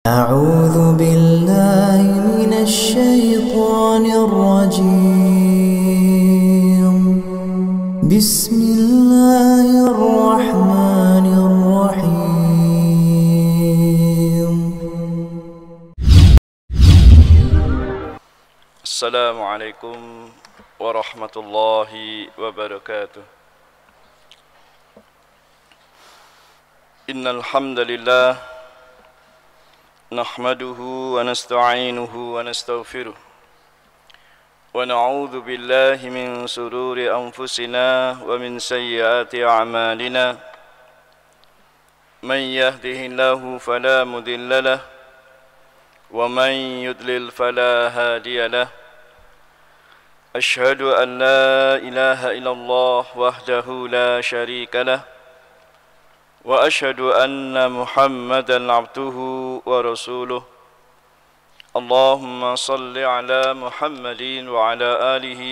أعوذ بالله من الشيطان الرجيم بسم الله الرحمن الرحيم السلام عليكم ورحمة الله وبركاته. إن الحمد لله نحمده ونستعينه ونستغفره ونعوذ بالله من شرور أنفسنا ومن سيئات أعمالنا. من يهده الله فلا مضل له ومن يضلل فلا هادي له. أشهد أن لا إله إلا الله وحده لا شريك له وأشهد أن محمدًا عبده ورسوله. اللهم صل على محمد وعلى آله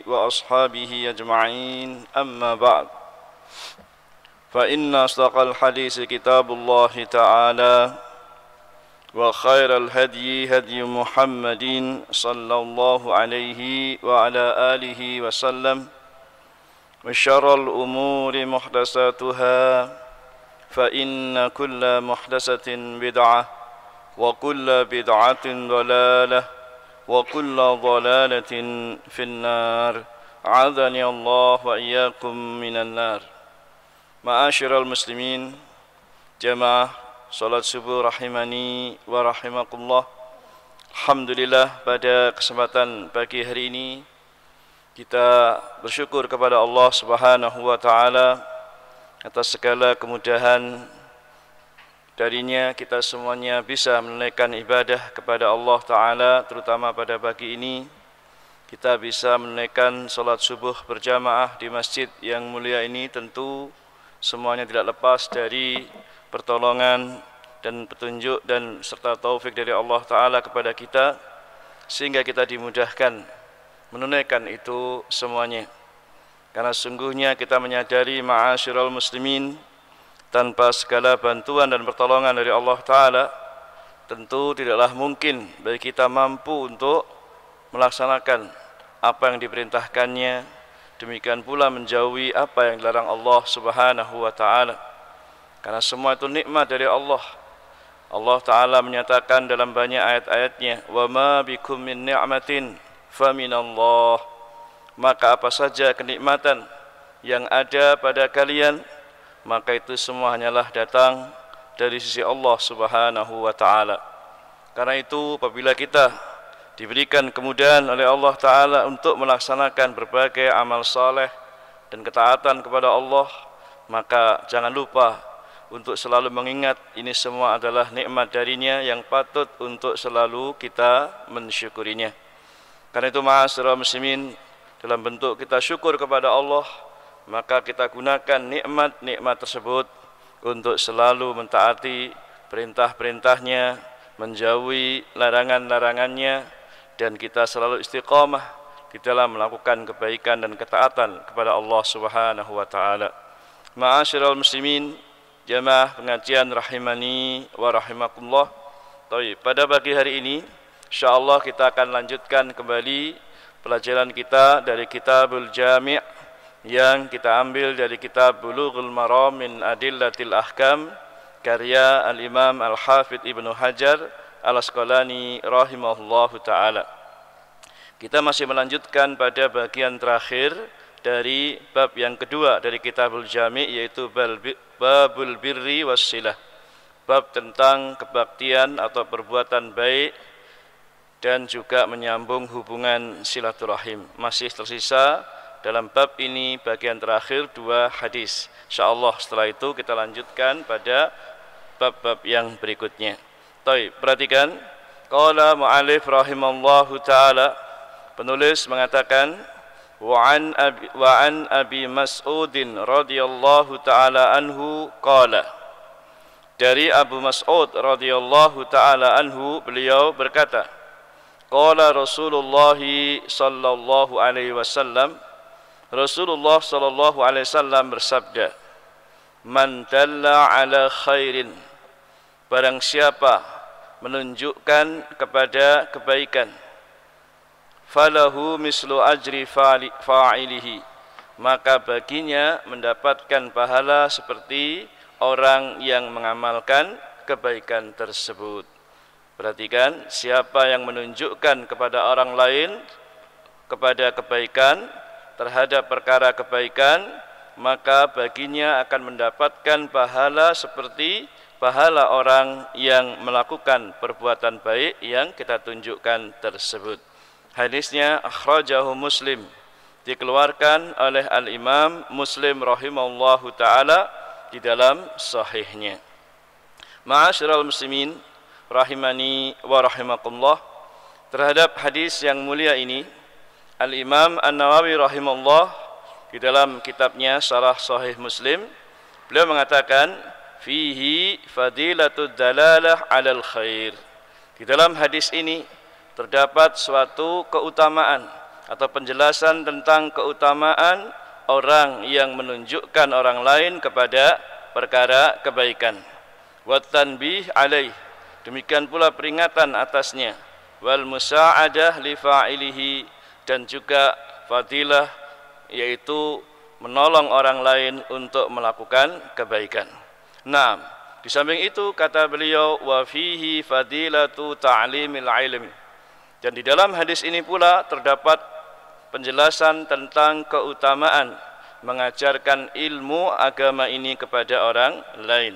وأصحابه أجمعين. أما بعد، فإن أصدق الحديث كتاب الله تعالى، وخير الهدي هدي محمد صلى الله عليه وعلى آله وسلم، وشر الأمور محدثاتها، فإن كل محدثة بدعة وكل بدعة ضلالة وكل ضلالة في النار. أعاذني الله وإياكم من النار. Ma'asyiral muslimin, jamaah salat subuh rahimani wa rahimakumullah. Alhamdulillah, pada kesempatan pagi hari ini kita bersyukur kepada Allah Subhanahu wa taala atas segala kemudahan darinya kita semuanya bisa menunaikan ibadah kepada Allah Ta'ala. Terutama pada pagi ini kita bisa menunaikan salat subuh berjamaah di masjid yang mulia ini. Tentu semuanya tidak lepas dari pertolongan dan petunjuk dan serta taufik dari Allah Ta'ala kepada kita, sehingga kita dimudahkan menunaikan itu semuanya. Karena sungguhnya kita menyadari, ma'asyiral muslimin, tanpa segala bantuan dan pertolongan dari Allah Ta'ala, tentu tidaklah mungkin bagi kita mampu untuk melaksanakan apa yang diperintahkannya, demikian pula menjauhi apa yang dilarang Allah Subhanahu wa Ta'ala. Karena semua itu nikmat dari Allah. Allah Ta'ala menyatakan dalam banyak ayat-ayatnya, wa ma bikum min ni'matin faminallah. Maka apa saja kenikmatan yang ada pada kalian, maka itu semua hanyalah datang dari sisi Allah Subhanahu wa Ta'ala. Karena itu apabila kita diberikan kemudahan oleh Allah Ta'ala untuk melaksanakan berbagai amal saleh dan ketaatan kepada Allah, maka jangan lupa untuk selalu mengingat ini semua adalah nikmat darinya yang patut untuk selalu kita mensyukurinya. Karena itu, ma'asyiral muslimin, dalam bentuk kita syukur kepada Allah, maka kita gunakan nikmat-nikmat tersebut untuk selalu mentaati perintah-perintahnya, menjauhi larangan-larangannya, dan kita selalu istiqamah di dalam melakukan kebaikan dan ketaatan kepada Allah Subhanahu wa Ta'ala. Ma'asyiral muslimin, jamaah pengajian rahimani wa rahimakumullah. Pada pagi hari ini insyaallah kita akan lanjutkan kembali pelajaran kita dari Kitabul Jami' yang kita ambil dari kitab Bulughul Maram min Adillatil Ahkam karya Al-Imam Al-Hafidh Ibnu Hajar Al-Asqalani rahimahullahu ta'ala. Kita masih melanjutkan pada bagian terakhir dari bab yang kedua dari Kitabul Jami', yaitu Babul Birri Wassilah, bab tentang kebaktian atau perbuatan baik dan juga menyambung hubungan silaturahim. Masih tersisa dalam bab ini bagian terakhir 2 hadis. Insyaallah setelah itu kita lanjutkan pada bab-bab yang berikutnya. Perhatikan, qala mu'allif rahimallahu ta'ala, penulis mengatakan, wa an Abi Mas'udin radhiyallahu ta'ala anhu qala, dari Abu Mas'ud radhiyallahu ta'ala anhu, beliau berkata, qala Rasulullah sallallahu alaihi wasallam, Rasulullah sallallahu alaihi wasallam bersabda, man dalla ala khairin, barang siapa menunjukkan kepada kebaikan, falahu mislu ajri fa'ilihi, maka baginya mendapatkan pahala seperti orang yang mengamalkan kebaikan tersebut. Perhatikan, siapa yang menunjukkan kepada orang lain kepada kebaikan, terhadap perkara kebaikan, maka baginya akan mendapatkan pahala seperti pahala orang yang melakukan perbuatan baik yang kita tunjukkan tersebut. Hadisnya akhrajahu Muslim, dikeluarkan oleh Al-Imam Muslim rahimahullahu ta'ala di dalam sahihnya. Ma'asyiral muslimin rahimani wa rahimakumullah, terhadap hadis yang mulia ini Al-Imam An-Nawawi rahimahullah di dalam kitabnya Syarah Sahih Muslim, beliau mengatakan fihi fadilatud dalalah 'alal khair. Di dalam hadis ini terdapat suatu keutamaan atau penjelasan tentang keutamaan orang yang menunjukkan orang lain kepada perkara kebaikan. Wa tanbih alaih, demikian pula peringatan atasnya. Wal musa'adah li fa'ilihi, dan juga fadilah yaitu menolong orang lain untuk melakukan kebaikan. Nah, di samping itu kata beliau wa fihi fadilatu ta'limil ilmi, dan di dalam hadis ini pula terdapat penjelasan tentang keutamaan mengajarkan ilmu agama ini kepada orang lain.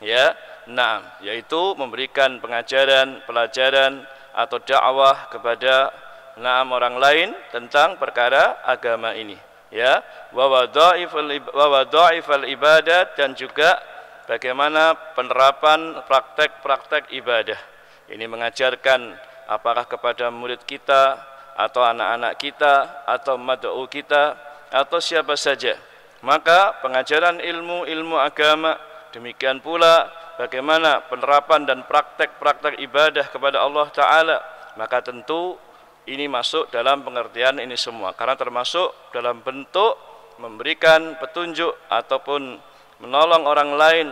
Ya, nah, yaitu memberikan pengajaran, pelajaran atau dakwah kepada orang lain tentang perkara agama ini. Ya, wa wadha'ifal ibadat, dan juga bagaimana penerapan praktek-praktek ibadah. Ini mengajarkan apakah kepada murid kita atau anak-anak kita atau mad'u kita atau siapa saja. Maka pengajaran ilmu agama, demikian pula bagaimana penerapan dan praktek-praktek ibadah kepada Allah Ta'ala, maka tentu ini masuk dalam pengertian ini semua, karena termasuk dalam bentuk memberikan petunjuk ataupun menolong orang lain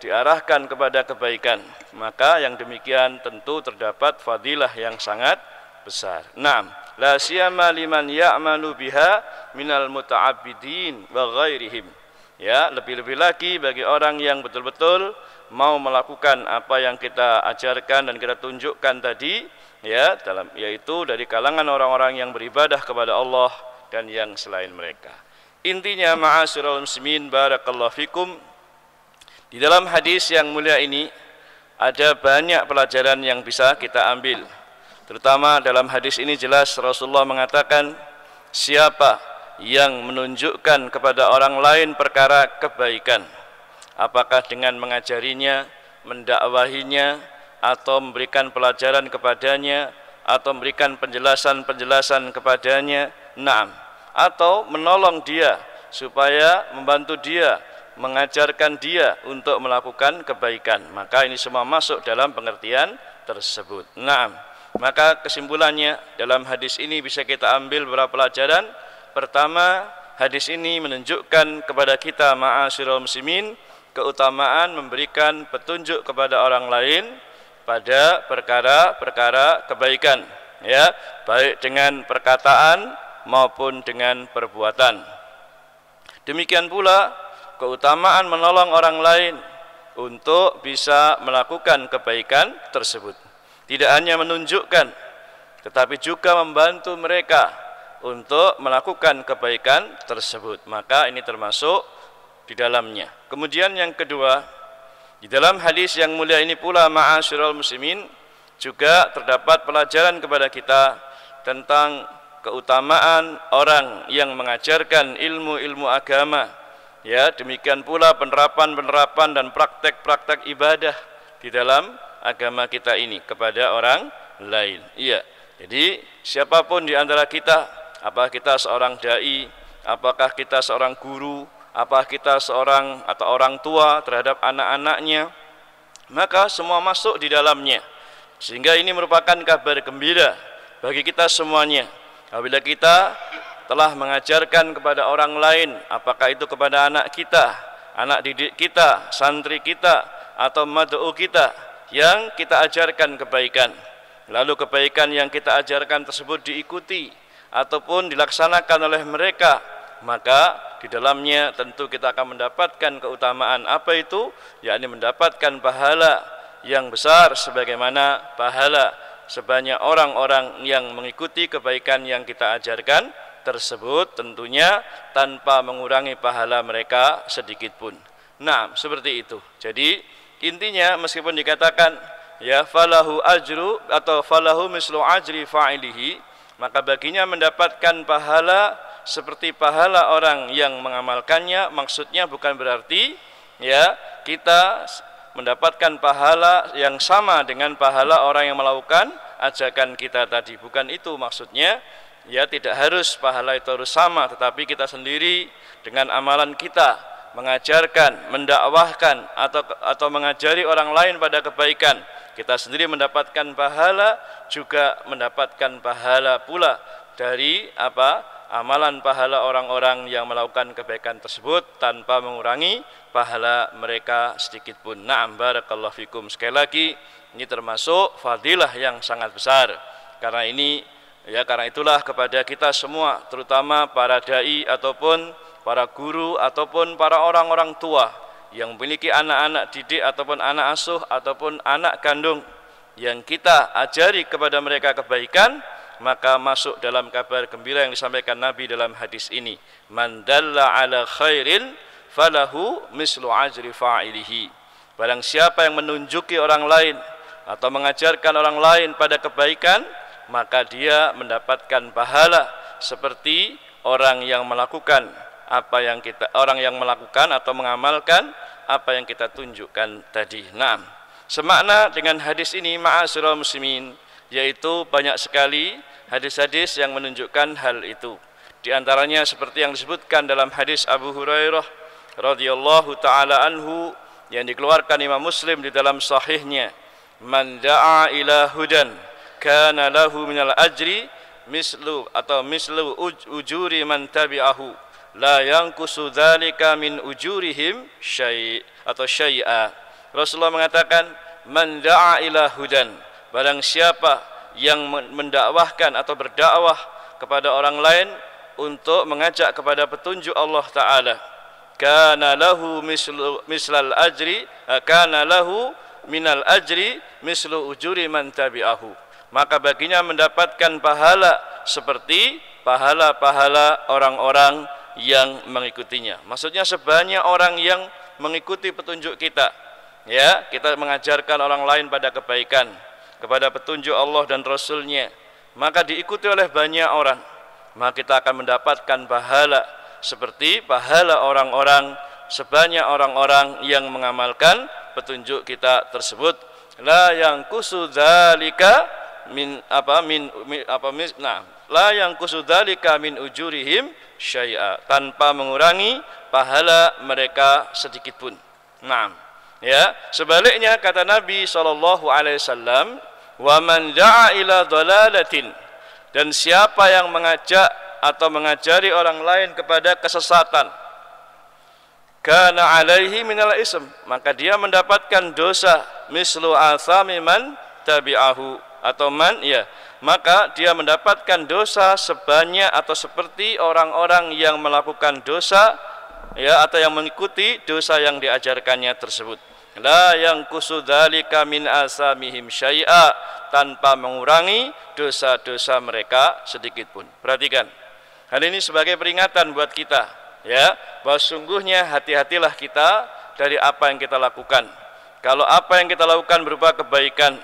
diarahkan kepada kebaikan. Maka yang demikian tentu terdapat fadilah yang sangat besar. Naam, la siyama liman ya'malu biha minal muta'abbidin wa ghairihim. Ya, lebih-lebih lagi bagi orang yang betul-betul mau melakukan apa yang kita ajarkan dan kita tunjukkan tadi, ya, yaitu dari kalangan orang-orang yang beribadah kepada Allah dan yang selain mereka. Intinya, ma'asyiral muslimin barakallahu fikum, di dalam hadis yang mulia ini ada banyak pelajaran yang bisa kita ambil. Terutama dalam hadis ini jelas Rasulullah mengatakan, siapa yang menunjukkan kepada orang lain perkara kebaikan, apakah dengan mengajarinya, mendakwahinya, atau memberikan pelajaran kepadanya, atau memberikan penjelasan-penjelasan kepadanya, naam, atau menolong dia supaya membantu dia, mengajarkan dia untuk melakukan kebaikan, maka ini semua masuk dalam pengertian tersebut. Naam, maka kesimpulannya dalam hadis ini bisa kita ambil beberapa pelajaran. Pertama, hadis ini menunjukkan kepada kita ma'asyiral muslimin keutamaan memberikan petunjuk kepada orang lain pada perkara-perkara kebaikan, ya, baik dengan perkataan maupun dengan perbuatan. Demikian pula keutamaan menolong orang lain untuk bisa melakukan kebaikan tersebut. Tidak hanya menunjukkan, tetapi juga membantu mereka untuk melakukan kebaikan tersebut. Maka ini termasuk di dalamnya. Kemudian yang kedua, di dalam hadis yang mulia ini pula ma'asyiral muslimin juga terdapat pelajaran kepada kita tentang keutamaan orang yang mengajarkan ilmu-ilmu agama. Ya, demikian pula penerapan dan praktek-praktek ibadah di dalam agama kita ini kepada orang lain. Iya. Jadi siapapun di antara kita, apakah kita seorang dai, apakah kita seorang guru, apakah kita seorang atau orang tua terhadap anak-anaknya, maka semua masuk di dalamnya. Sehingga ini merupakan kabar gembira bagi kita semuanya. Apabila kita telah mengajarkan kepada orang lain, apakah itu kepada anak kita, anak didik kita, santri kita, atau mad'u kita, yang kita ajarkan kebaikan, lalu kebaikan yang kita ajarkan tersebut diikuti ataupun dilaksanakan oleh mereka, maka di dalamnya tentu kita akan mendapatkan keutamaan. Apa itu? Yakni mendapatkan pahala yang besar sebagaimana pahala sebanyak orang-orang yang mengikuti kebaikan yang kita ajarkan tersebut, tentunya tanpa mengurangi pahala mereka sedikit pun. Nah, seperti itu. Jadi intinya meskipun dikatakan ya falahu ajru atau falahu mislu ajri fa'ilihi, maka baginya mendapatkan pahala seperti pahala orang yang mengamalkannya. Maksudnya bukan berarti ya kita mendapatkan pahala yang sama dengan pahala orang yang melakukan ajakan kita tadi. Bukan itu maksudnya. Ya, tidak harus pahala itu harus sama, tetapi kita sendiri dengan amalan kita mengajarkan, mendakwahkan atau mengajari orang lain pada kebaikan, kita sendiri mendapatkan pahala, juga mendapatkan pahala pula dari amalan pahala orang-orang yang melakukan kebaikan tersebut tanpa mengurangi pahala mereka sedikit pun. Na'am, barakallahu fikum. Sekali lagi, ini termasuk fadilah yang sangat besar. Karena itulah kepada kita semua, terutama para dai ataupun para guru ataupun para orang-orang tua yang memiliki anak-anak didik ataupun anak asuh ataupun anak kandung, yang kita ajari kepada mereka kebaikan, maka masuk dalam kabar gembira yang disampaikan Nabi dalam hadis ini, man dalla ala khairin falahu mislu ajri fa'ilihi. Barang siapa yang menunjuki orang lain atau mengajarkan orang lain pada kebaikan, maka dia mendapatkan pahala seperti orang yang melakukan atau mengamalkan apa yang kita tunjukkan tadi. Nah, semakna dengan hadis ini ma'asyiral muslimin, yaitu banyak sekali hadis-hadis yang menunjukkan hal itu. Di antaranya seperti yang disebutkan dalam hadis Abu Hurairah radhiyallahu taala anhu yang dikeluarkan Imam Muslim di dalam sahihnya, man da'a ila hudan kana lahu minal ajri mislu ujuri man tabi'ahu la yanqusu dzalika min ujurihim syai'a. Rasulullah mengatakan, man da'a ila hudan, barang siapa yang mendakwahkan atau berdakwah kepada orang lain untuk mengajak kepada petunjuk Allah Ta'ala, kana lahu mislal ajri, kana lahu minal ajri mislu ujuri man tabi'ahu, maka baginya mendapatkan pahala seperti pahala-pahala orang-orang yang mengikutinya. Maksudnya sebanyak orang yang mengikuti petunjuk kita, ya, kita mengajarkan orang lain pada kebaikan, kepada petunjuk Allah dan Rasulnya, maka diikuti oleh banyak orang, maka kita akan mendapatkan pahala seperti pahala orang-orang, sebanyak orang-orang yang mengamalkan petunjuk kita tersebut. La yanqusu dzalika la yanqusu dzalika min ujurihim syai'a, tanpa mengurangi pahala mereka sedikit pun. Naam. Ya, sebaliknya kata Nabi sallallahu alaihi wasallam, wa man da'a ila dhalalatin, dan siapa yang mengajak atau mengajari orang lain kepada kesesatan, kana alaihi minal ism, maka dia mendapatkan dosa mislu athami man tabi'ahu, atau maka dia mendapatkan dosa sebanyak atau seperti orang-orang yang melakukan dosa, ya, atau yang mengikuti dosa yang diajarkannya tersebut. La yanqusu dzalika min asamihim syai'a, tanpa mengurangi dosa-dosa mereka sedikit pun. Perhatikan, hal ini sebagai peringatan buat kita, ya, bahwa sungguhnya hati-hatilah kita dari apa yang kita lakukan. Kalau apa yang kita lakukan berupa kebaikan,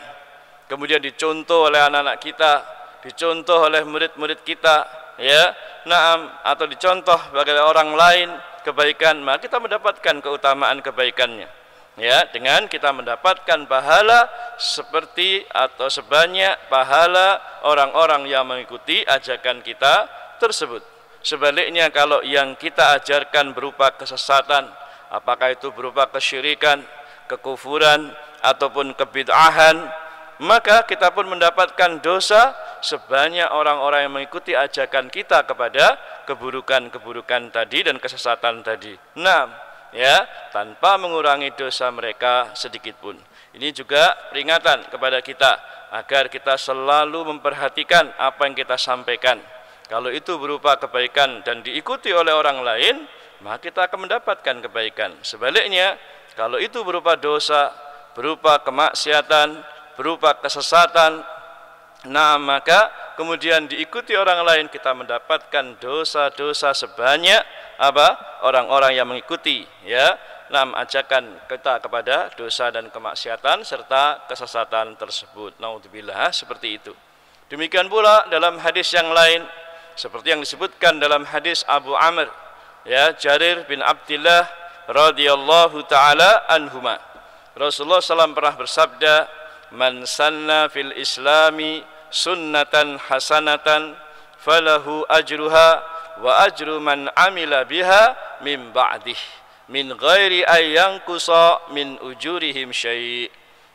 kemudian dicontoh oleh anak-anak kita, dicontoh oleh murid-murid kita, ya, atau dicontoh bagi orang lain kebaikan, maka kita mendapatkan keutamaan kebaikannya, ya, dengan kita mendapatkan pahala seperti atau sebanyak pahala orang-orang yang mengikuti ajakan kita tersebut. Sebaliknya, kalau yang kita ajarkan berupa kesesatan, apakah itu berupa kesyirikan, kekufuran ataupun kebid'ahan, maka kita pun mendapatkan dosa sebanyak orang-orang yang mengikuti ajakan kita kepada keburukan-keburukan tadi dan kesesatan tadi. Nah, ya, tanpa mengurangi dosa mereka sedikit pun. Ini juga peringatan kepada kita agar kita selalu memperhatikan apa yang kita sampaikan. Kalau itu berupa kebaikan dan diikuti oleh orang lain, maka kita akan mendapatkan kebaikan. Sebaliknya, kalau itu berupa dosa, berupa kemaksiatan, berupa kesesatan, nah maka kemudian diikuti orang lain, kita mendapatkan dosa-dosa sebanyak apa? Orang-orang yang mengikuti, ya. Ajakan kita kepada dosa dan kemaksiatan serta kesesatan tersebut. Naudzubillah, seperti itu. Demikian pula dalam hadis yang lain, seperti yang disebutkan dalam hadis Abu Amr, ya, Jarir bin Abdillah radhiyallahu taala anhuma. Rasulullah SAW pernah bersabda, "Man sanna fil islami sunnatan hasanatan falahu ajruha wa ajru man amila biha min ba'dih min ghairi ayyanqusa min ujurihim syai'."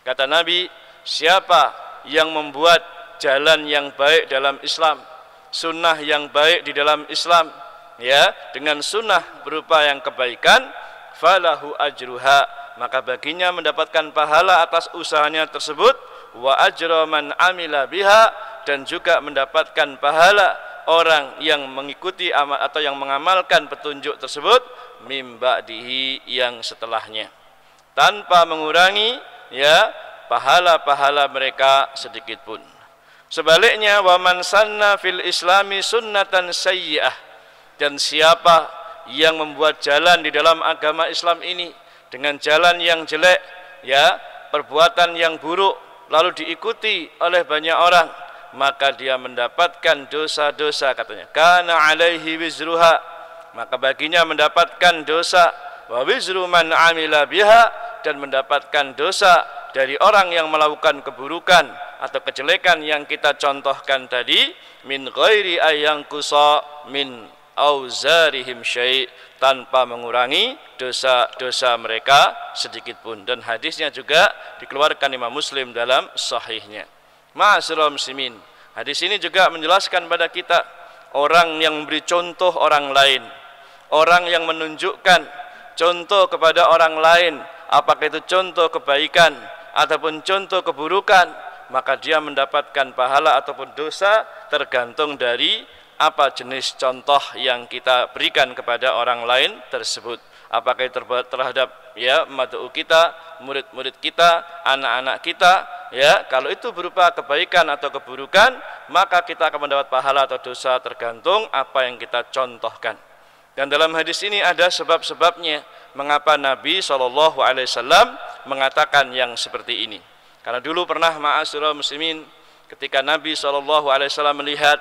Kata Nabi, siapa yang membuat jalan yang baik dalam Islam, sunnah yang baik di dalam Islam, ya, dengan sunnah berupa yang kebaikan, falahu ajruha, maka baginya mendapatkan pahala atas usahanya tersebut, wa ajra man amila biha, dan juga mendapatkan pahala orang yang mengikuti atau yang mengamalkan petunjuk tersebut, mim ba'dihi, yang setelahnya, tanpa mengurangi, ya, pahala-pahala mereka sedikit pun. Sebaliknya, wa man sanna fil islami sunnatan sayyi'ah, dan siapa yang membuat jalan di dalam agama Islam ini dengan jalan yang jelek, ya, perbuatan yang buruk, lalu diikuti oleh banyak orang, maka dia mendapatkan dosa-dosa, katanya, kana alaihi wizruha, maka baginya mendapatkan dosa, wa wizru man amila biha, dan mendapatkan dosa dari orang yang melakukan keburukan atau kejelekan yang kita contohkan tadi, min ghairi ayyanqusa min auzarihim syai', tanpa mengurangi dosa-dosa mereka sedikit pun. Dan hadisnya juga dikeluarkan Imam Muslim dalam sahihnya. Ma'asyiral muslimin, hadis ini juga menjelaskan pada kita orang yang memberi contoh orang lain, orang yang menunjukkan contoh kepada orang lain, apakah itu contoh kebaikan ataupun contoh keburukan, maka dia mendapatkan pahala ataupun dosa tergantung dari apa jenis contoh yang kita berikan kepada orang lain tersebut. Apakah itu terhadap, ya, mad'u kita, murid-murid kita, anak-anak kita, ya, kalau itu berupa kebaikan atau keburukan, maka kita akan mendapat pahala atau dosa tergantung apa yang kita contohkan. Dan dalam hadis ini ada sebab-sebabnya mengapa Nabi SAW mengatakan yang seperti ini. Karena dulu pernah, ma'asyiral muslimin, ketika Nabi SAW melihat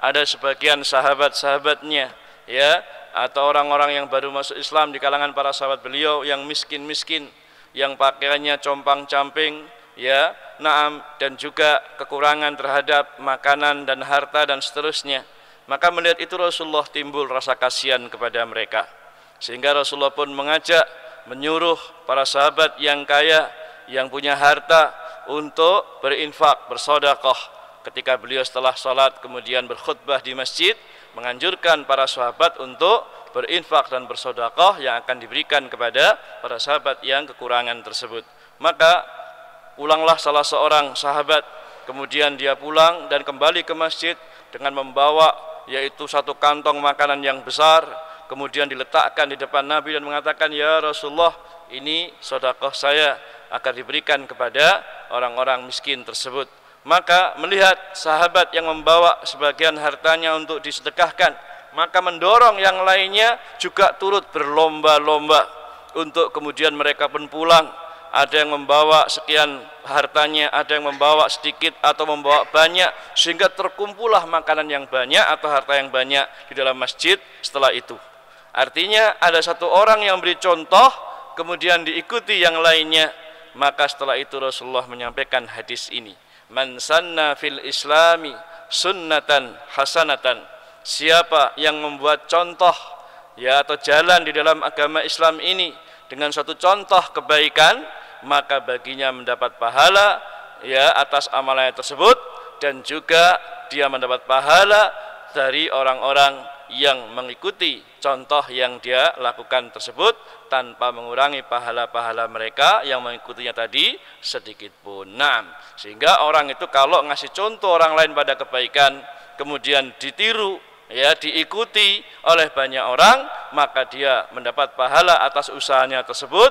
ada sebagian sahabat-sahabatnya, ya, atau orang-orang yang baru masuk Islam di kalangan para sahabat beliau yang miskin-miskin, yang pakaiannya compang-camping, ya, naam, dan juga kekurangan terhadap makanan dan harta dan seterusnya. Maka melihat itu Rasulullah timbul rasa kasihan kepada mereka, sehingga Rasulullah pun mengajak, menyuruh para sahabat yang kaya, yang punya harta, untuk berinfak, bersedekah. Ketika beliau setelah salat kemudian berkhutbah di masjid, menganjurkan para sahabat untuk berinfak dan bersedekah yang akan diberikan kepada para sahabat yang kekurangan tersebut. Maka pulanglah salah seorang sahabat, kemudian dia pulang dan kembali ke masjid dengan membawa, yaitu satu kantong makanan yang besar, kemudian diletakkan di depan Nabi dan mengatakan, "Ya Rasulullah, ini sedekah saya akan diberikan kepada orang-orang miskin tersebut." Maka melihat sahabat yang membawa sebagian hartanya untuk disedekahkan, maka mendorong yang lainnya juga turut berlomba-lomba untuk kemudian mereka pun pulang. Ada yang membawa sekian hartanya, ada yang membawa sedikit atau membawa banyak, sehingga terkumpullah makanan yang banyak atau harta yang banyak di dalam masjid setelah itu. Artinya ada satu orang yang beri contoh, kemudian diikuti yang lainnya. Maka setelah itu Rasulullah menyampaikan hadis ini, "Man sanna fil islami sunnatan hasanatan." Siapa yang membuat contoh, ya, atau jalan di dalam agama Islam ini dengan suatu contoh kebaikan, maka baginya mendapat pahala, ya, atas amalannya tersebut, dan juga dia mendapat pahala dari orang-orang yang mengikuti contoh yang dia lakukan tersebut tanpa mengurangi pahala-pahala mereka yang mengikutinya tadi sedikit pun. Nah, sehingga orang itu kalau ngasih contoh orang lain pada kebaikan kemudian ditiru, ya, diikuti oleh banyak orang, maka dia mendapat pahala atas usahanya tersebut,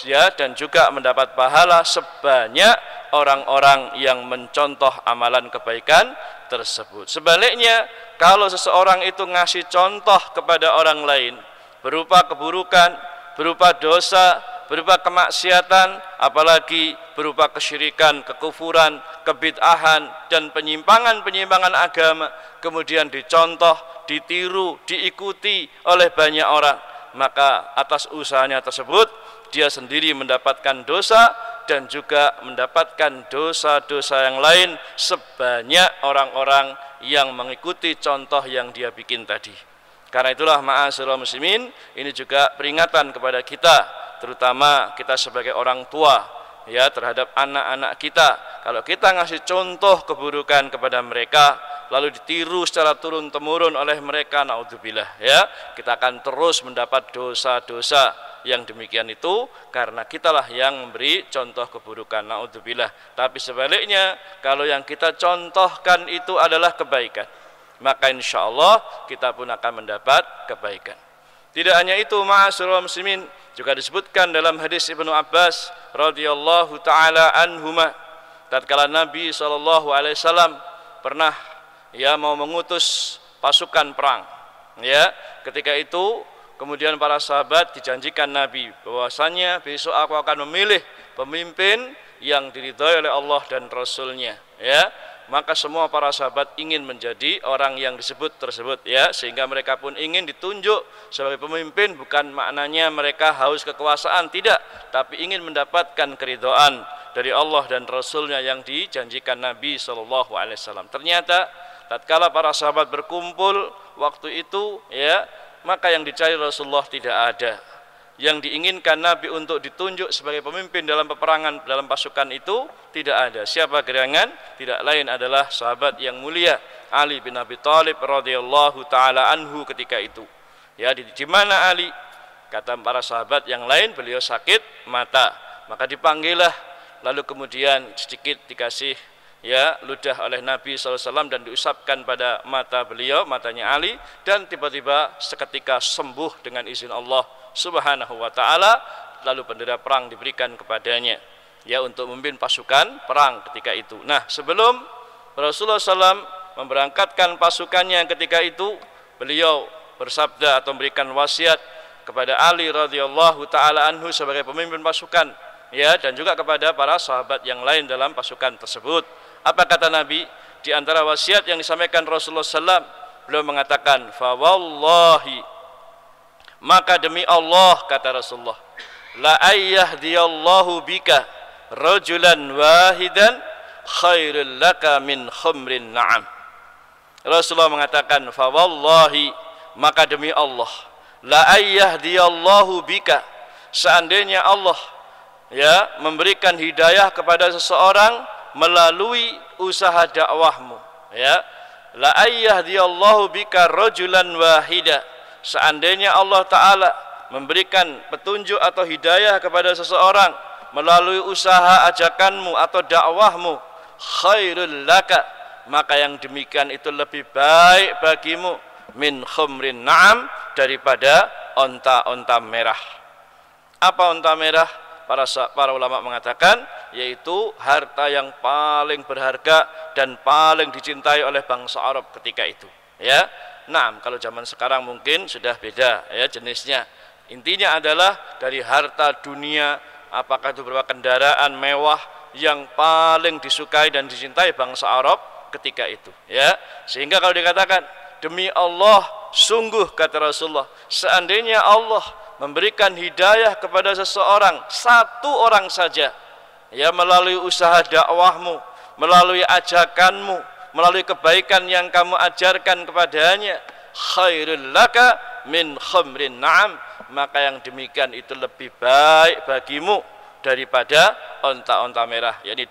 ya, dan juga mendapat pahala sebanyak orang-orang yang mencontoh amalan kebaikan tersebut. Sebaliknya, kalau seseorang itu ngasih contoh kepada orang lain berupa keburukan, berupa dosa, berupa kemaksiatan, apalagi berupa kesyirikan, kekufuran, kebid'ahan dan penyimpangan-penyimpangan agama, kemudian dicontoh, ditiru, diikuti oleh banyak orang, maka atas usahanya tersebut dia sendiri mendapatkan dosa dan juga mendapatkan dosa-dosa yang lain sebanyak orang-orang yang mengikuti contoh yang dia bikin tadi. Karena itulah ma'asyiral muslimin, ini juga peringatan kepada kita, terutama kita sebagai orang tua, ya, terhadap anak-anak kita. Kalau kita ngasih contoh keburukan kepada mereka lalu ditiru secara turun-temurun oleh mereka, naudzubillah, ya, kita akan terus mendapat dosa-dosa yang demikian itu karena kitalah yang memberi contoh keburukan, naudzubillah. Tapi sebaliknya, kalau yang kita contohkan itu adalah kebaikan, maka insya Allah kita pun akan mendapat kebaikan. Tidak hanya itu, ma'asyiral muslimin, juga disebutkan dalam hadis Ibnu Abbas radhiyallahu taala anhuma, tatkala Nabi SAW pernah, ya, mau mengutus pasukan perang, ya, ketika itu kemudian para sahabat dijanjikan Nabi bahwasanya besok aku akan memilih pemimpin yang diridhai oleh Allah dan Rasulnya, ya. Maka semua para sahabat ingin menjadi orang yang disebut tersebut, ya, sehingga mereka pun ingin ditunjuk sebagai pemimpin, bukan maknanya mereka haus kekuasaan, tidak, tapi ingin mendapatkan keridhaan dari Allah dan Rasulnya yang dijanjikan Nabi SAW. Ternyata tatkala para sahabat berkumpul waktu itu, ya, maka yang dicari Rasulullah tidak ada. Yang diinginkan Nabi untuk ditunjuk sebagai pemimpin dalam peperangan, dalam pasukan itu tidak ada. Siapa gerangan? Tidak lain adalah sahabat yang mulia Ali bin Abi Thalib radhiyallahu taala anhu ketika itu. Ya, di mana Ali? Kata para sahabat yang lain, beliau sakit mata. Maka dipanggillah, lalu kemudian sedikit dikasih, ya, ludah oleh Nabi SAW dan diusapkan pada mata beliau, matanya Ali, dan tiba-tiba seketika sembuh dengan izin Allah Subhanahu wa ta'ala. Lalu bendera perang diberikan kepadanya, ya, untuk memimpin pasukan perang ketika itu. Nah, sebelum Rasulullah SAW memberangkatkan pasukannya ketika itu, beliau bersabda atau memberikan wasiat kepada Ali radhiyallahu ta'ala anhu sebagai pemimpin pasukan, ya, dan juga kepada para sahabat yang lain dalam pasukan tersebut. Apa kata Nabi? Di antara wasiat yang disampaikan Rasulullah SAW, beliau mengatakan, fa wallahi, maka demi Allah, kata Rasulullah, la ayyahdiyallahu bika rajulan wahidan khairul laka min khumrin na'am. Rasulullah mengatakan, fa wallahi, maka demi Allah, la ayyahdiyallahu bika, seandainya Allah, ya, memberikan hidayah kepada seseorang melalui usaha dakwahmu, ya, la ayyahdiyallahu bika rajulan wahida, seandainya Allah Ta'ala memberikan petunjuk atau hidayah kepada seseorang melalui usaha ajakanmu atau dakwahmu, khairul laka, maka yang demikian itu lebih baik bagimu, min khumrin na'am, daripada onta-onta merah. Apa onta merah? Para ulama mengatakan yaitu harta yang paling berharga dan paling dicintai oleh bangsa Arab ketika itu, ya. Nah, kalau zaman sekarang mungkin sudah beda, ya, jenisnya. Intinya adalah dari harta dunia, apakah itu berupa kendaraan mewah yang paling disukai dan dicintai bangsa Arab ketika itu, ya. Sehingga kalau dikatakan demi Allah, sungguh, kata Rasulullah, seandainya Allah memberikan hidayah kepada seseorang, satu orang saja, ya, melalui usaha dakwahmu, melalui ajakanmu, melalui kebaikan yang kamu ajarkan kepadanya, khairul laka min khumrin na'am, maka yang demikian itu lebih baik bagimu daripada onta-onta merah, yakni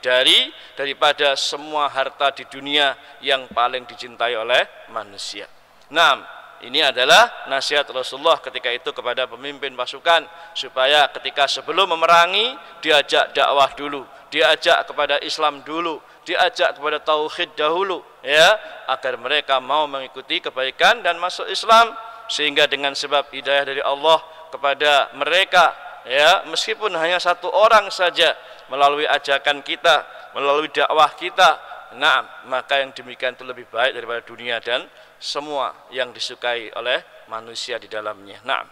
daripada semua harta di dunia yang paling dicintai oleh manusia. Nah, ini adalah nasihat Rasulullah ketika itu kepada pemimpin pasukan, supaya ketika sebelum memerangi diajak dakwah dulu, diajak kepada Islam dulu, diajak kepada tauhid dahulu, ya, agar mereka mau mengikuti kebaikan dan masuk Islam, sehingga dengan sebab hidayah dari Allah kepada mereka, ya, meskipun hanya satu orang saja melalui ajakan kita, melalui dakwah kita, nah, maka yang demikian itu lebih baik daripada dunia dan semua yang disukai oleh manusia di dalamnya. Nah,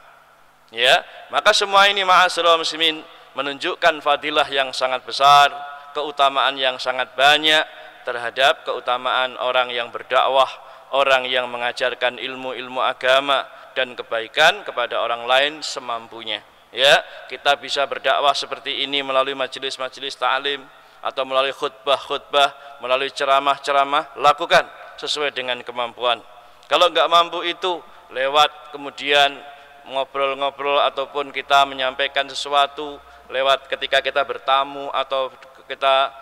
ya, maka semua ini ma'asyiral muslimin menunjukkan fadilah yang sangat besar, keutamaan yang sangat banyak terhadap keutamaan orang yang berdakwah, orang yang mengajarkan ilmu-ilmu agama dan kebaikan kepada orang lain semampunya. Ya, kita bisa berdakwah seperti ini melalui majelis-majelis ta'lim atau melalui khutbah-khutbah, melalui ceramah-ceramah, lakukan sesuai dengan kemampuan. Kalau enggak mampu itu lewat kemudian ngobrol-ngobrol ataupun kita menyampaikan sesuatu lewat ketika kita bertamu atau kita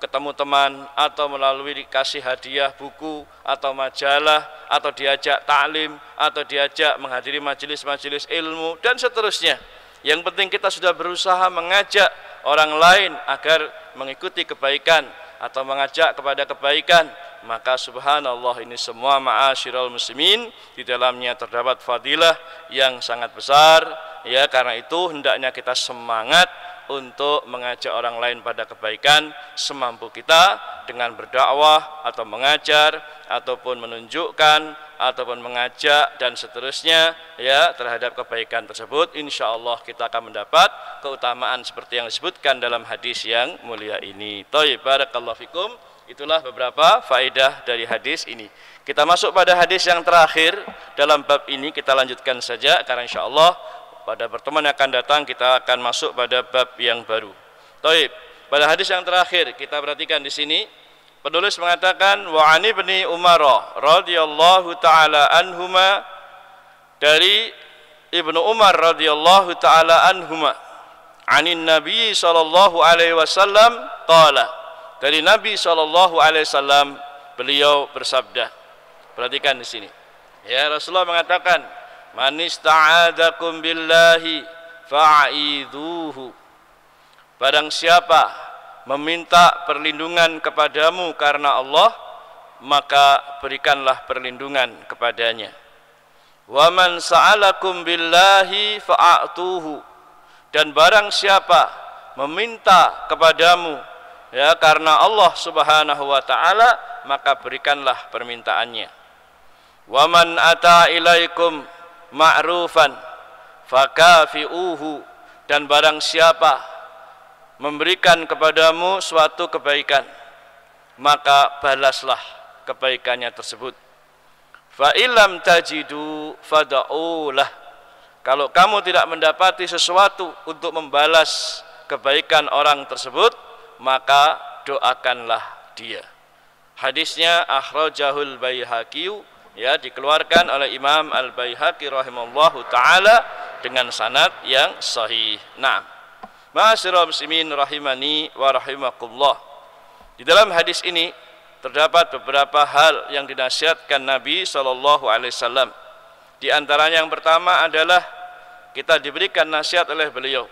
ketemu teman atau melalui dikasih hadiah buku atau majalah atau diajak ta'lim atau diajak menghadiri majelis-majelis ilmu dan seterusnya. Yang penting kita sudah berusaha mengajak orang lain agar mengikuti kebaikan atau mengajak kepada kebaikan, maka subhanallah ini semua ma'asyiral muslimin di dalamnya terdapat fadilah yang sangat besar. Ya, karena itu hendaknya kita semangat untuk mengajak orang lain pada kebaikan semampu kita dengan berdakwah atau mengajar ataupun menunjukkan ataupun mengajak dan seterusnya, ya, terhadap kebaikan tersebut. Insyaallah kita akan mendapat keutamaan seperti yang disebutkan dalam hadis yang mulia ini. Thayyib, barakallahu fikum. Itulah beberapa faedah dari hadis ini. Kita masuk pada hadis yang terakhir dalam bab ini, kita lanjutkan saja karena insyaallah pada pertemuan yang akan datang kita akan masuk pada bab yang baru. Thayyib, pada hadis yang terakhir kita perhatikan di sini penulis mengatakan wa an ibni Umar radhiyallahu taala anhuma, dari Ibnu Umar radhiyallahu taala anhuma, anin Nabi sallallahu alaihi wasallam qala, dari Nabi sallallahu alaihi wasallam beliau bersabda. Perhatikan di sini. Ya, Rasulullah mengatakan, "Man ista'adakum billahi fa'iduhu." Barang siapa meminta perlindungan kepadamu karena Allah, maka berikanlah perlindungan kepadanya. Wa man sa'alakum billahi fa'atuhu. Dan barang siapa meminta kepadamu, ya, karena Allah Subhanahu wa taala, maka berikanlah permintaannya. Wa man ata ilaikum ma'rufan fakafi'uhu. Dan barang siapa memberikan kepadamu suatu kebaikan, maka balaslah kebaikannya tersebut. Fa illam tajidu fad'ulah. Kalau kamu tidak mendapati sesuatu untuk membalas kebaikan orang tersebut, maka doakanlah dia. Hadisnya akhrajahul Baihaqi, ya, dikeluarkan oleh Imam Al-Baihaqi rahimallahu taala dengan sanad yang sahih. Naam. Ma'asyiral muslimin rahimani wa rahimakumullah. Di dalam hadis ini terdapat beberapa hal yang dinasihatkan Nabi sallallahu alaihi wasallam. Di antaranya yang pertama adalah kita diberikan nasihat oleh beliau,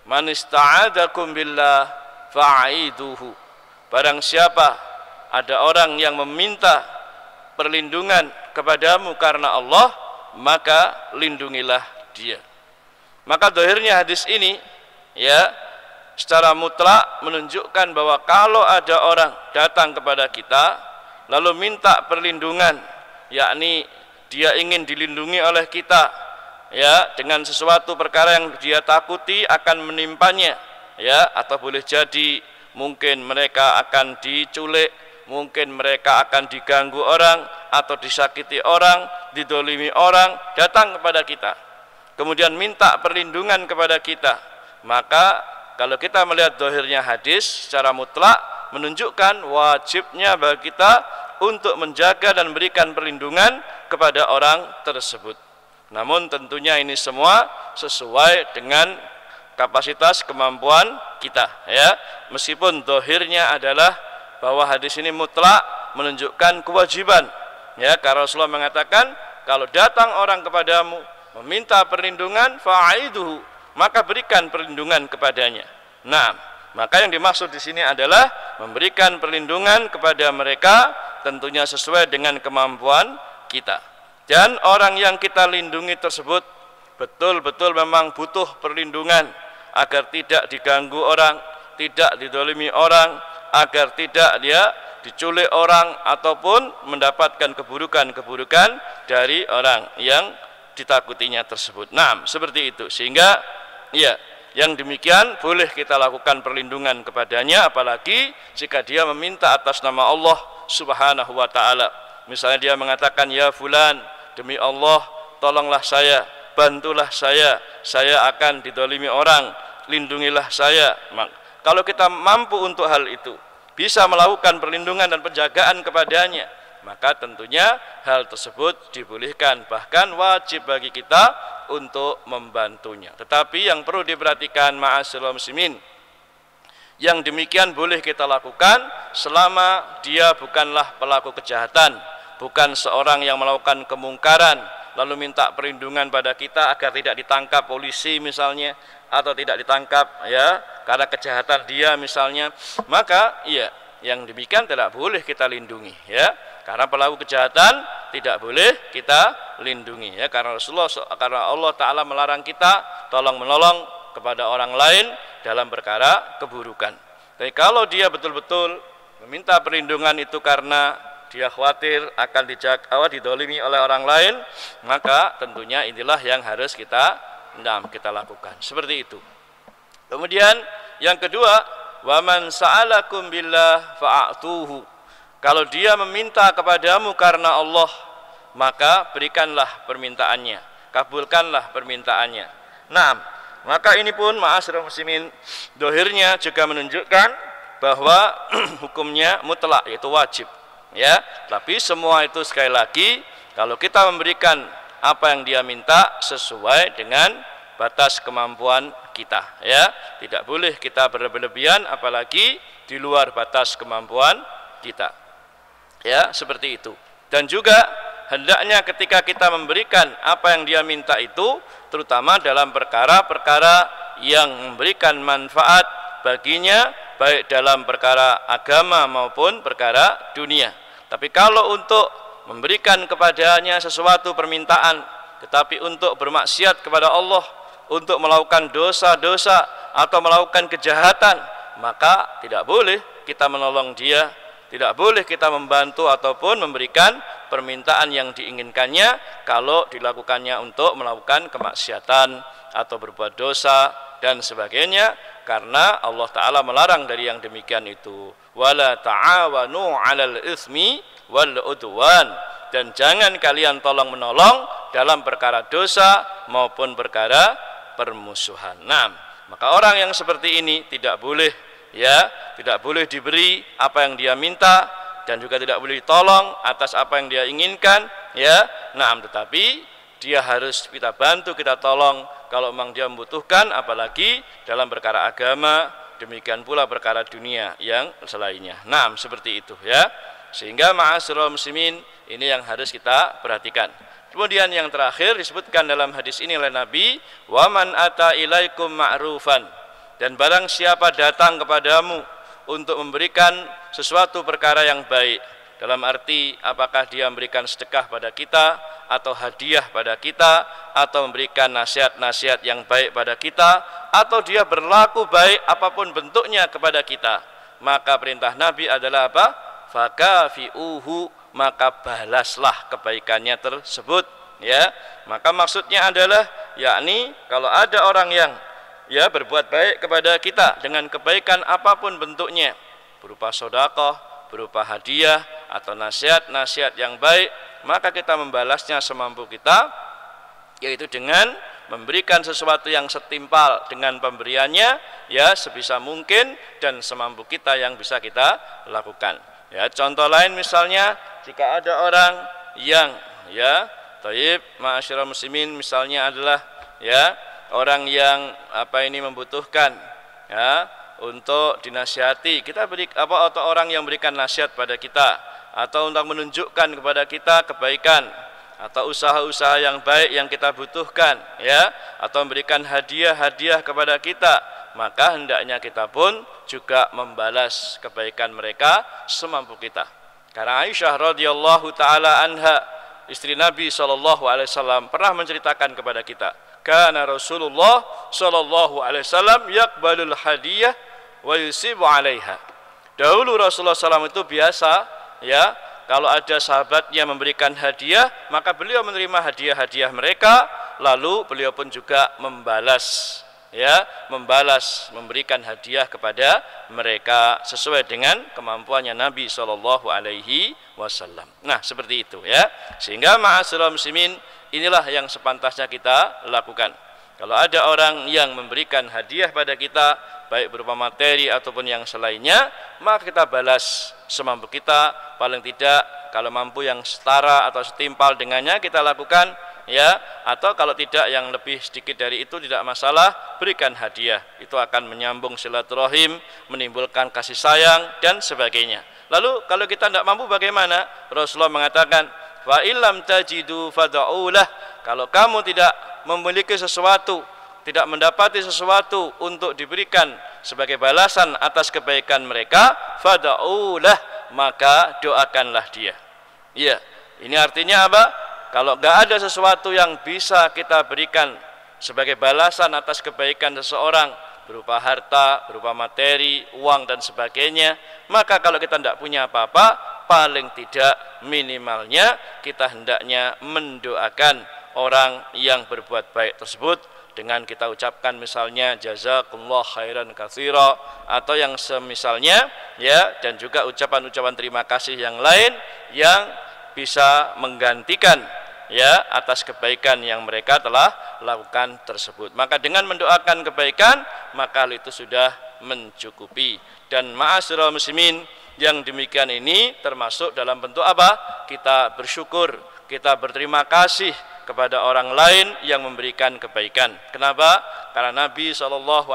man ista'adakum billah fa'iduhu. Barang siapa ada orang yang meminta perlindungan kepadamu karena Allah, maka lindungilah dia. Maka zahirnya hadis ini, ya, secara mutlak menunjukkan bahwa kalau ada orang datang kepada kita lalu minta perlindungan, yakni dia ingin dilindungi oleh kita, ya, dengan sesuatu perkara yang dia takuti akan menimpanya, ya, atau boleh jadi mungkin mereka akan diculik, mungkin mereka akan diganggu orang atau disakiti orang, didolimi orang, datang kepada kita kemudian minta perlindungan kepada kita, maka kalau kita melihat zahirnya hadis secara mutlak menunjukkan wajibnya bagi kita untuk menjaga dan memberikan perlindungan kepada orang tersebut. Namun tentunya ini semua sesuai dengan kapasitas kemampuan kita, ya. Meskipun zahirnya adalah bahwa hadis ini mutlak menunjukkan kewajiban, ya, karena Rasulullah mengatakan kalau datang orang kepadamu meminta perlindungan, fa'iduhu, maka berikan perlindungan kepadanya. Nah, maka yang dimaksud di sini adalah memberikan perlindungan kepada mereka tentunya sesuai dengan kemampuan kita. Dan orang yang kita lindungi tersebut betul-betul memang butuh perlindungan agar tidak diganggu orang, tidak didolimi orang, agar tidak dia diculik orang ataupun mendapatkan keburukan-keburukan dari orang yang ditakutinya tersebut. Nah, seperti itu. Sehingga ya, yang demikian boleh kita lakukan perlindungan kepadanya, apalagi jika dia meminta atas nama Allah Subhanahu wa taala. Misalnya dia mengatakan, ya fulan, demi Allah tolonglah saya, bantulah saya akan didolimi orang, lindungilah saya. Kalau kita mampu untuk hal itu, bisa melakukan perlindungan dan penjagaan kepadanya, maka tentunya hal tersebut dibolehkan, bahkan wajib bagi kita untuk membantunya. Tetapi yang perlu diperhatikan ma'asyiral muslimin, yang demikian boleh kita lakukan selama dia bukanlah pelaku kejahatan, bukan seorang yang melakukan kemungkaran lalu minta perlindungan pada kita agar tidak ditangkap polisi misalnya, atau tidak ditangkap ya karena kejahatan dia misalnya, maka iya, yang demikian tidak boleh kita lindungi ya, karena pelaku kejahatan tidak boleh kita lindungi ya, karena Allah Ta'ala melarang kita tolong menolong kepada orang lain dalam perkara keburukan. Tapi kalau dia betul-betul meminta perlindungan itu karena dia khawatir akan didolimi oleh orang lain, maka tentunya inilah yang harus kita lakukan. Seperti itu. Kemudian yang kedua, waman sa'alakum billah fa'atuhu. Kalau dia meminta kepadamu karena Allah, maka berikanlah permintaannya, kabulkanlah permintaannya. Nah, maka ini pun ma'asyiral muslimin, dohirnya juga menunjukkan bahwa hukumnya mutlak, yaitu wajib. Ya, tapi semua itu sekali lagi kalau kita memberikan apa yang dia minta sesuai dengan batas kemampuan kita ya, tidak boleh kita berlebihan apalagi di luar batas kemampuan kita ya, seperti itu. Dan juga hendaknya ketika kita memberikan apa yang dia minta itu terutama dalam perkara-perkara yang memberikan manfaat baginya, baik dalam perkara agama maupun perkara dunia. Tapi kalau untuk memberikan kepadanya sesuatu permintaan, tetapi untuk bermaksiat kepada Allah, untuk melakukan dosa-dosa atau melakukan kejahatan, maka tidak boleh kita menolong dia, tidak boleh kita membantu ataupun memberikan permintaan yang diinginkannya kalau dilakukannya untuk melakukan kemaksiatan atau berbuat dosa dan sebagainya, karena Allah Ta'ala melarang dari yang demikian itu. Wala ta'awanu 'alal itsmi wal 'udwan, dan jangan kalian tolong menolong dalam perkara dosa maupun perkara permusuhan. Nah, maka orang yang seperti ini tidak boleh ya, tidak boleh diberi apa yang dia minta dan juga tidak boleh ditolong atas apa yang dia inginkan ya. Nah, tetapi dia harus kita bantu, kita tolong kalau memang dia membutuhkan, apalagi dalam perkara agama, demikian pula perkara dunia yang selainnya. Nah, seperti itu ya. Sehingga ma'asyiral muslimin, ini yang harus kita perhatikan. Kemudian yang terakhir disebutkan dalam hadis ini oleh Nabi, wa man ata ilaikum ma'rufan, dan barang siapa datang kepadamu untuk memberikan sesuatu perkara yang baik, dalam arti apakah dia memberikan sedekah pada kita atau hadiah pada kita, atau memberikan nasihat-nasihat yang baik pada kita, atau dia berlaku baik apapun bentuknya kepada kita, maka perintah Nabi adalah apa? Fakafi'uhu, maka balaslah kebaikannya tersebut ya. Maka maksudnya adalah yakni kalau ada orang yang ya berbuat baik kepada kita dengan kebaikan apapun bentuknya, berupa sedekah, berupa hadiah atau nasihat-nasihat yang baik, maka kita membalasnya semampu kita, yaitu dengan memberikan sesuatu yang setimpal dengan pemberiannya ya, sebisa mungkin dan semampu kita yang bisa kita lakukan. Ya, contoh lain misalnya jika ada orang yang ya, thayyib ma'asyiral muslimin, misalnya adalah ya orang yang membutuhkan ya untuk dinasihati, kita beri atau orang yang memberikan nasihat pada kita atau untuk menunjukkan kepada kita kebaikan atau usaha-usaha yang baik yang kita butuhkan, ya, atau memberikan hadiah-hadiah kepada kita, maka hendaknya kita pun juga membalas kebaikan mereka semampu kita. Karena Aisyah radhiyallahu taala anha, istri Nabi SAW, pernah menceritakan kepada kita, kana Rasulullah SAW yaqbalul hadiyah wa yusibu 'alaiha. Dahulu Rasulullah SAW itu biasa, ya, kalau ada sahabatnya memberikan hadiah, maka beliau menerima hadiah-hadiah mereka, lalu beliau pun juga membalas, ya, memberikan hadiah kepada mereka sesuai dengan kemampuannya Nabi SAW. Nah, seperti itu, ya. Sehingga ma'asyiral muslimin, inilah yang sepantasnya kita lakukan. Kalau ada orang yang memberikan hadiah pada kita, baik berupa materi ataupun yang selainnya, maka kita balas semampu kita. Paling tidak kalau mampu yang setara atau setimpal dengannya kita lakukan, ya. Atau kalau tidak yang lebih sedikit dari itu tidak masalah, berikan hadiah. Itu akan menyambung silaturahim, menimbulkan kasih sayang dan sebagainya. Lalu kalau kita tidak mampu bagaimana? Rasulullah mengatakan, fa illam tajidu fad'ulah. Kalau kamu tidak memiliki sesuatu, tidak mendapati sesuatu untuk diberikan sebagai balasan atas kebaikan mereka, fad'ulah, maka doakanlah dia. Iya, ini artinya apa? Kalau enggak ada sesuatu yang bisa kita berikan sebagai balasan atas kebaikan seseorang, berupa harta, berupa materi, uang dan sebagainya, maka kalau kita tidak punya apa-apa, paling tidak minimalnya kita hendaknya mendoakan orang yang berbuat baik tersebut dengan kita ucapkan misalnya jazakumullah khairan katsira atau yang semisalnya, ya, dan juga ucapan-ucapan terima kasih yang lain yang bisa menggantikan, ya, atas kebaikan yang mereka telah lakukan tersebut. Maka dengan mendoakan kebaikan, maka itu sudah mencukupi. Dan ma'asyiral muslimin, yang demikian ini termasuk dalam bentuk apa? Kita bersyukur, kita berterima kasih kepada orang lain yang memberikan kebaikan. Kenapa? Karena Nabi SAW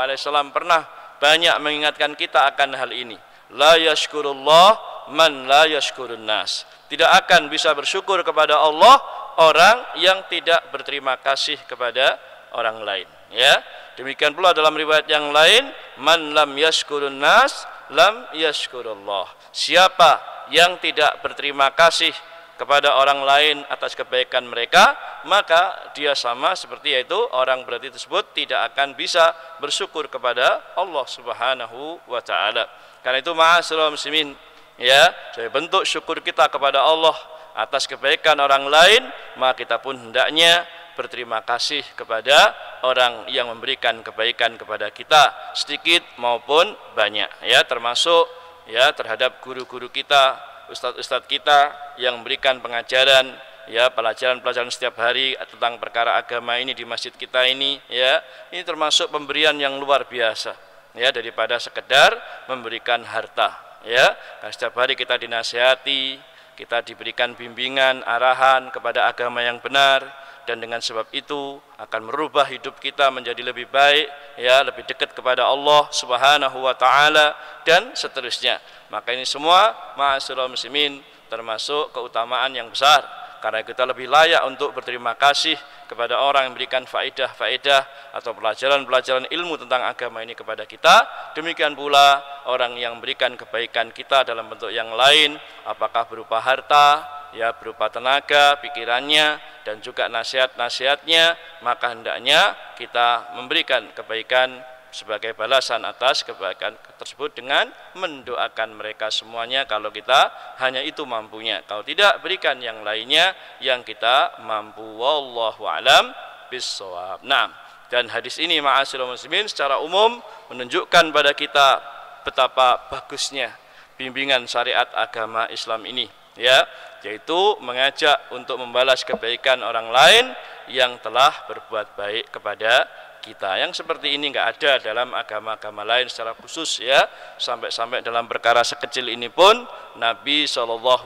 pernah banyak mengingatkan kita akan hal ini. La yashkurullah man la yashkurun nas. Tidak akan bisa bersyukur kepada Allah orang yang tidak berterima kasih kepada orang lain, ya. Demikian pula dalam riwayat yang lain, man lam yashkurun nas lam yashkurullah. Siapa yang tidak berterima kasih kepada orang lain atas kebaikan mereka, maka dia sama seperti yaitu orang berarti tersebut tidak akan bisa bersyukur kepada Allah Subhanahu wa taala. Karena itu ma'asyiral muslimin, ya, sebagai bentuk syukur kita kepada Allah atas kebaikan orang lain, maka kita pun hendaknya berterima kasih kepada orang yang memberikan kebaikan kepada kita, sedikit maupun banyak, ya, termasuk, ya, terhadap guru-guru kita, ustadz-ustadz kita yang memberikan pengajaran, ya, pelajaran-pelajaran setiap hari tentang perkara agama ini di masjid kita ini, ya. Ini termasuk pemberian yang luar biasa, ya, daripada sekedar memberikan harta, ya. Karena setiap hari kita dinasihati, kita diberikan bimbingan, arahan kepada agama yang benar, dan dengan sebab itu akan merubah hidup kita menjadi lebih baik, ya, lebih dekat kepada Allah Subhanahu wa taala dan seterusnya. Maka ini semua ma'asyiral muslimin termasuk keutamaan yang besar, karena kita lebih layak untuk berterima kasih kepada orang yang memberikan faedah-faedah atau pelajaran-pelajaran ilmu tentang agama ini kepada kita. Demikian pula orang yang memberikan kebaikan kita dalam bentuk yang lain, apakah berupa harta, ya, berupa tenaga, pikirannya, dan juga nasihat-nasihatnya, maka hendaknya kita memberikan kebaikan sebagai balasan atas kebaikan tersebut dengan mendoakan mereka semuanya kalau kita hanya itu mampunya. Kalau tidak, berikan yang lainnya yang kita mampu. Wallahu a'lam bissawab. Nah, dan hadis ini ma'asyiral muslimin secara umum menunjukkan pada kita betapa bagusnya bimbingan syariat agama Islam ini, ya, yaitu mengajak untuk membalas kebaikan orang lain yang telah berbuat baik kepada kita. Yang seperti ini enggak ada dalam agama-agama lain secara khusus, ya. Sampai-sampai dalam perkara sekecil ini pun Nabi SAW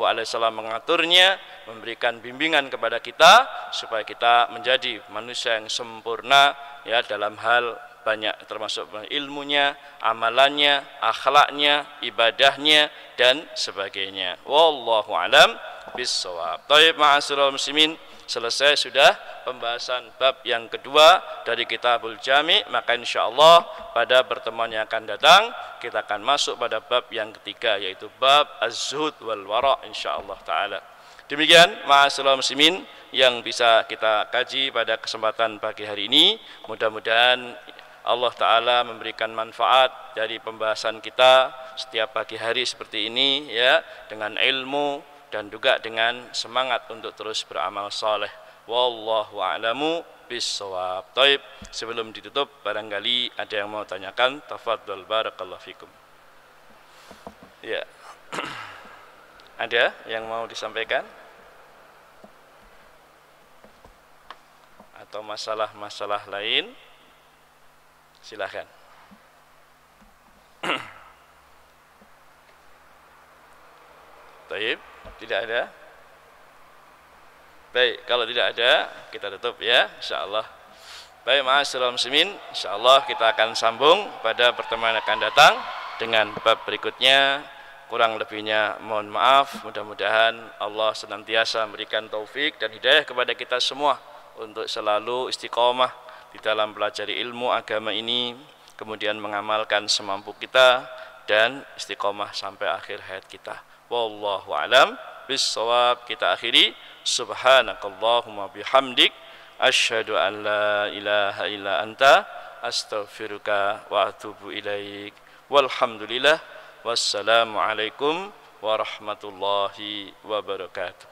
mengaturnya, memberikan bimbingan kepada kita supaya kita menjadi manusia yang sempurna, ya, dalam hal banyak, termasuk ilmunya, amalannya, akhlaknya, ibadahnya dan sebagainya. Wallahu a'lam bis-shawab. Thaib, ma'asyiral muslimin, selesai sudah pembahasan bab yang kedua dari Kitabul Jami'. Maka insyaallah pada pertemuan yang akan datang kita akan masuk pada bab yang ketiga, yaitu bab az-zuhud wal wara' insyaallah taala. Demikian ma'asyiral muslimin yang bisa kita kaji pada kesempatan pagi hari ini. Mudah-mudahan Allah Ta'ala memberikan manfaat dari pembahasan kita setiap pagi hari seperti ini, ya, dengan ilmu dan juga dengan semangat untuk terus beramal saleh. Wallahu a'lamu bis-shawab. Taib, sebelum ditutup barangkali ada yang mau tanyakan, tafadhol, barakallahu fikum. Ya. Ada yang mau disampaikan? Atau masalah-masalah lain? Silakan. Baik, tidak ada. Baik, kalau tidak ada kita tutup ya, insyaallah. Baik, ma'asyiral muslimin, insyaallah kita akan sambung pada pertemuan yang akan datang dengan bab berikutnya. Kurang lebihnya mohon maaf. Mudah-mudahan Allah senantiasa memberikan taufik dan hidayah kepada kita semua untuk selalu istiqomah di dalam pelajari ilmu agama ini, kemudian mengamalkan semampu kita dan istiqomah sampai akhir hayat kita. Wallahu a'lam bis-shawab. Kita akhiri, subhanakallahumma bihamdik, asyhadu an la ilaha illa anta, astaghfiruka wa atubu ilaik. Walhamdulillah, wassalamu alaikum warahmatullahi wabarakatuh.